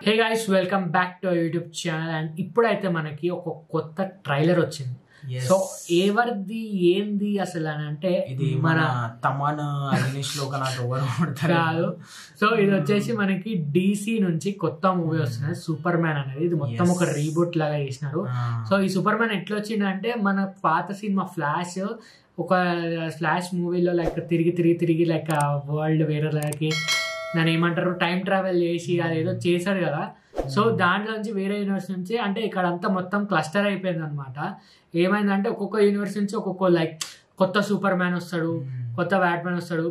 Hey guys welcome back to YouTube channel. And ఇప్పుడైతే మనకి ఒక కొత్త ట్రైలర్ వచ్చింది. సో ఎవరిది ఏంది అసలు అని అంటే ఇది మన తమన్ అగ్నిష్ లో కాదు. సో ఇది వచ్చేసి మనకి DC నుంచి కొత్త మూవీ వస్తుంది సూపర్ మ్యాన్ అనేది. ఇది మొత్తం ఒక రీబూట్ లాగా చేసినారు. సో ఈ సూపర్ మ్యాన్ ఎట్లా వచ్చిందంటే మన పాత సినిమా ఫ్లాష్ ఒక ఫ్లాష్ మూవీలో లైక్ తిరిగి లైక్ వరల్డ్ వేరేలాకి దాన్ని ఏమంటారు టైం ట్రావెల్ చేసి అదేదో చేశారు కదా. సో దాంట్లో నుంచి వేరే యూనివర్స్ నుంచి అంటే ఇక్కడ అంతా మొత్తం క్లస్టర్ అయిపోయింది అనమాట. ఏమైందంటే ఒక్కొక్క యూనివర్స్ నుంచి ఒక్కొక్క లైక్ కొత్త సూపర్ మ్యాన్ వస్తాడు, కొత్త బ్యాట్ మ్యాన్ వస్తాడు,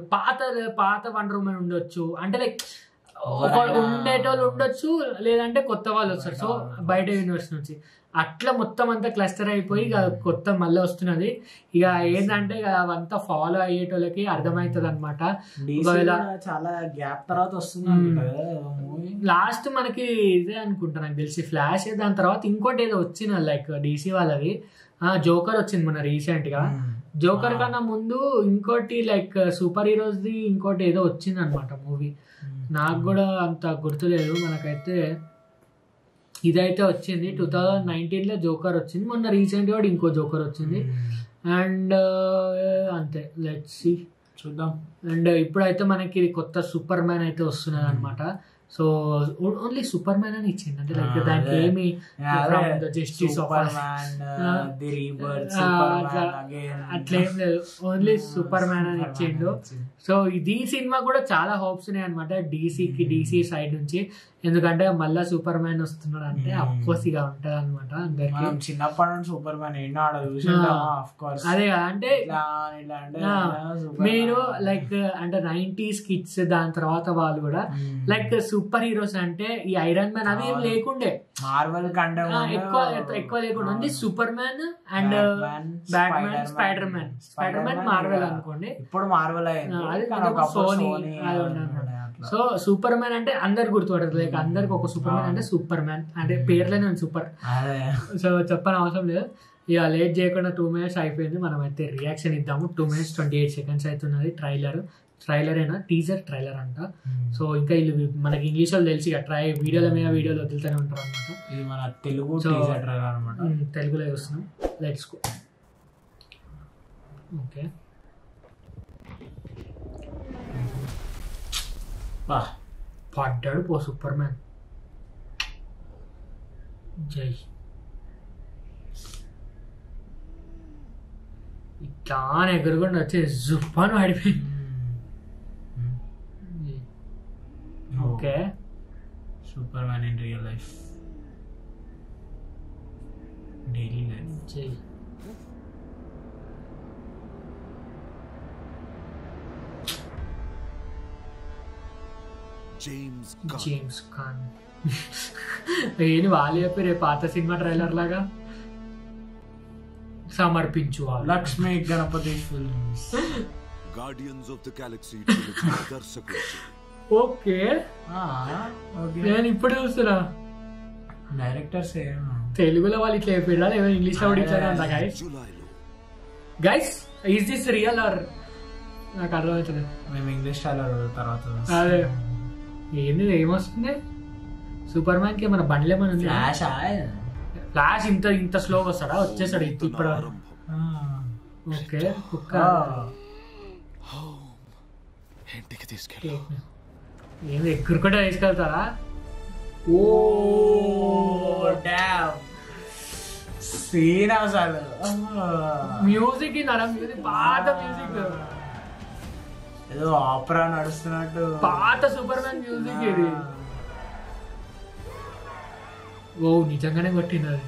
పాత వండర్ ఉమెన్ ఉండొచ్చు, అంటే లైక్ ఉండేటోళ్ళు ఉండొచ్చు, లేదంటే కొత్త వాళ్ళు వస్తారు. సో బయట యూనివర్స్ నుంచి అట్లా మొత్తం అంతా క్లస్టర్ అయిపోయి ఇక కొత్త మళ్ళీ వస్తున్నది. ఇక ఏంటంటే అవంతా ఫాలో అయ్యేటోళ్ళకి అర్థమవుతుంది అనమాట. చాలా గ్యాప్ తర్వాత వస్తుంది లాస్ట్ మనకి ఇదే అనుకుంటా నాకు తెలిసి ఫ్లాష్. దాని తర్వాత ఇంకోటి ఏదో వచ్చిన లైక్ DC వాళ్ళది జోకర్ వచ్చింది మన రీసెంట్ గా. జోకర్ కన్నా ముందు ఇంకోటి లైక్ సూపర్ హీరోస్ది ఇంకోటి ఏదో వచ్చింది అనమాట మూవీ. నాకు కూడా అంత గుర్తులేదు. మనకైతే ఇదైతే వచ్చింది 2019లో జోకర్ వచ్చింది. మొన్న రీసెంట్ గా ఇంకో జోకర్ వచ్చింది. అండ్ అంతే, లెట్స్ సీ చూద్దాం. అండ్ ఇప్పుడైతే మనకి కొత్త సూపర్ మ్యాన్ అయితే వస్తున్నది అనమాట. సో ఓన్లీ సూపర్ మ్యాన్ అని ఇచ్చింది, అంటే లైక్ దానికి ఏమి జస్టిస్ అట్లేం లేదు, ఓన్లీ సూపర్ మ్యాన్ అని ఇచ్చిండు. సో ఇది సినిమా కూడా చాలా హోప్స్ ఉన్నాయి అనమాట DC సైడ్ నుంచి. ఎందుకంటే మళ్ళా సూపర్ మ్యాన్ వస్తున్నాడు అంటే అఫ్కోర్స్ ఇక ఉంటది అనమాట అందరికి. చిన్నప్పటి నుంచి సూపర్ మ్యాన్ అదే కదా, అంటే మీరు లైక్ అంటే 90s కిడ్స్ దాని తర్వాత వాళ్ళు కూడా లైక్ సూపర్ హీరోస్ అంటే ఈ ఐరన్ మ్యాన్ అవి ఏం లేకుండే, మార్వెల్ కంటే ఎక్కువ లేకుండా ఉంది. Super man and bat man, spider man Marvel అనుకోండి. ఇప్పుడు మార్వెల్ సోనీ అది ఉండదు. సో సూపర్ మ్యాన్ అంటే అందరు గుర్తుపడతారు, లైక్ అందరికి ఒక సూపర్ మ్యాన్ అంటే సూపర్ మ్యాన్ అంటే పేర్లోనే ఉంది సూపర్. సో చెప్పని అవసరం లేదు. ఇక లేట్ చేయకుండా 2 minutes అయిపోయింది. మనం అయితే రియాక్షన్ ఇద్దాము. 2 minutes 28 seconds అవుతున్నది. ట్రైలరేనా టీజర్ ట్రైలర్ అంట. సో ఇంకా వీళ్ళు మనకి ఇంగ్లీష్ వాళ్ళు తెలిసి వీడియోల మీద వీడియోలు వదులుతూనే ఉంటారు అనమాట. ఇది మన తెలుగు టీజర్ ట్రైలర్ అనమాట. తెలుగులో చూస్తున్నాం. Let's go. ఓకే, పడ్డాడు పో సూపర్ మ్యాన్. జై ఇట్లా ఎగురుకుండా వచ్చి జుప్పాను పడిపోయింది. Okay, superman in real life, daily life. జై జేమ్స్ ఖాన్ ఏంటి వాళ్ళు చెప్పారు పాత సినిమా ట్రైలర్ లాగా. సమర్పించు Lakshmi Ganapathi films, Guardians of the Galaxy దర్శకులు. ఓకే, నేను ఇప్పుడు చూస్తున్నా. డైరెక్టర్స్ తెలుగులో వాళ్ళు ఇట్లా చెప్పారా, ఏమైనా ఇంగ్లీష్ లో కూడా ఇట్లా ఉందా? Guys is this real are? నాకు అర్థమవుతుంది. మేము ఇంగ్లీష్ ట్రైలర్ తర్వాత అదే ఏంది ఏమొస్తుంది సూపర్ మ్యాన్ కి? మన బండ్లు ఏమైనా ఉంది? ఫ్లాష్ ఇంత స్లోగా వస్తాడా? వచ్చేసాడు ఇప్పుడు. ఓకే, కుక్క ఏంది ఎగురుకుంటే తీసుకెళ్తారా? ఓ డామ్ సీన్ అసలు. మ్యూజిక్ పాత మ్యూజిక్, ఏదో ఆపరా నడుస్తున్నట్టు పాత సూపర్ మ్యాన్ మ్యూజిక్ ఇది. ఓ నిజంగానే కొట్టింది అది.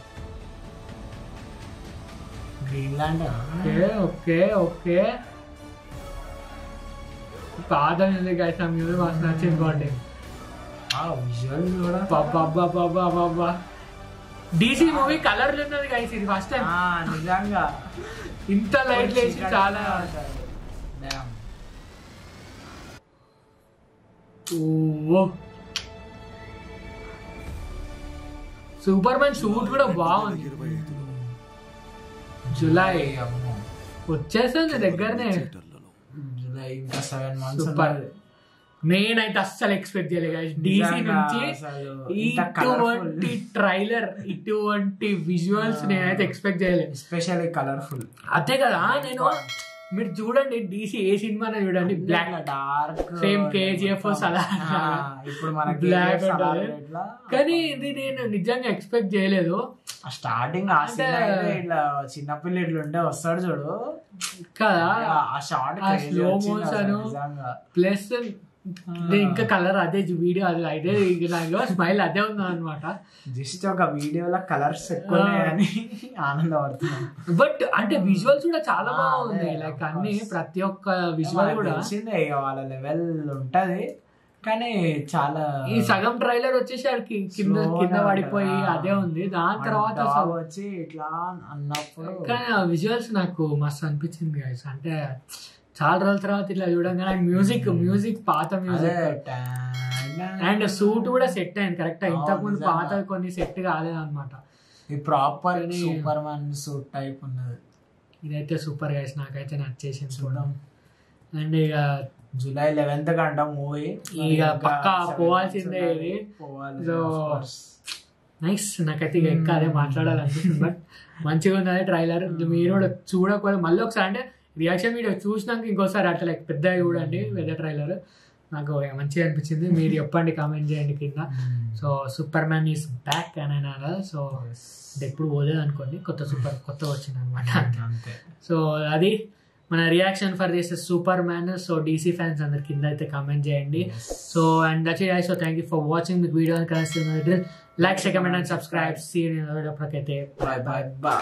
గ్రీన్లాండ్. ఓకే ఓకే, పాత మ్యూజిక్ అయితే మ్యూజిక్ మాకు నచ్చింది. బాగుంటే DC మూవీ కలర్ ఉన్నది గైస్, ఇది ఫస్ట్ టైం నిజంగా ఇంత లైట్ వేసి చాలా. సూపర్ మ్యాన్ షూట్ కూడా బాగుంది. జూలై వచ్చేస్తుంది దగ్గరనే. జూలై ఇంకా 7 months. సూపర్. నేనైతే అస్సలు ఎక్స్పెక్ట్ చేయలేదు డీసీ నుంచి ఇటువంటి ట్రైలర్, ఇటువంటి విజువల్స్ నేనైతే ఎక్స్పెక్ట్ చేయలేదు. Especially colourful. అదే కదా, నేను మీరు చూడండి డీసీ ఏ సినిమా చూడండి, బ్లాక్ డార్క్ సేమ్ కేజీఎఫ్ అలా ఇప్పుడు మన బ్లాక్ ఉంటుంది. కానీ ఇది నేను నిజంగా ఎక్స్పెక్ట్ చేయలేదు. స్టార్టింగ్ ఇట్లా చిన్నపిల్ల ఇట్లుంటే వస్తాడు చూడు కదా, ఆ షార్ట్ స్లో మోషన్ ప్లస్ ఇంకా కలర్ అదే వీడియో అది అయితే నాకు స్మైల్ అదే ఉందా అనమాట. జస్ట్ ఒక వీడియోలో కలర్స్ ఎక్కువ అని ఆనందపడుతున్నాను. బట్ అంటే విజువల్స్ కూడా చాలా బాగుంది. లైక్ అన్ని ప్రతి ఒక్క విజువల్ కూడా వాళ్ళ లెవెల్ ఉంటది. కానీ చాలా ఈ సగం ట్రైలర్ వచ్చేసరికి కింద పడిపోయి అదే ఉంది. దాని తర్వాత వచ్చి ఇట్లా అన్నప్పుడు కానీ ఆ విజువల్స్ నాకు మస్తు అనిపించింది గైస్. అంటే చాలా రోజుల తర్వాత ఇట్లా చూడంగానే మ్యూజిక్ పాత మ్యూజిక్ అండ్ సూట్ కూడా సెట్ అయింది కరెక్ట్. ఇంతకు ముందు పాత కొన్ని సెట్ కాలేదు అనమాట. ఈ proper super man suit type ఉన్నది. ఇదైతే సూపర్ గైస్, నాకైతే నచ్చేసింది చూడడం. అండ్ ఇక జూలై 11th కంట మూవీ, ఇక పక్కా పోవాల్సిందే ఇది. సో నైస్, నాకైతే ఇక ఇంకా అదే మాట్లాడాలనిపిస్తుంది. బట్ మంచిగా ఉన్నది ట్రైలర్. మీరు కూడా చూడకపోతే మళ్ళీ ఒకసారి అంటే రియాక్షన్ వీడియో చూసినాక ఇంకోసారి అట్లా లైక్ పెద్దగా చూడండి వెదర్ ట్రైలర్. నాకు మంచిగా అనిపించింది. మీరు చెప్పండి, కామెంట్ చేయండి కింద. So super man is back అని అన్నారు. సో అంటే ఎప్పుడు పోలేదు అనుకోండి, కొత్తగా వచ్చింది అనమాట. సో అది మన reaction for this superman. So DC fans అందరి కింద అయితే కామెంట్ చేయండి. So and that's it. So thank you for watching. మీకు వీడియో కనిపిస్తుంది like, share, comment and subscribe. See you in the video. ప్రకైతే బై బై.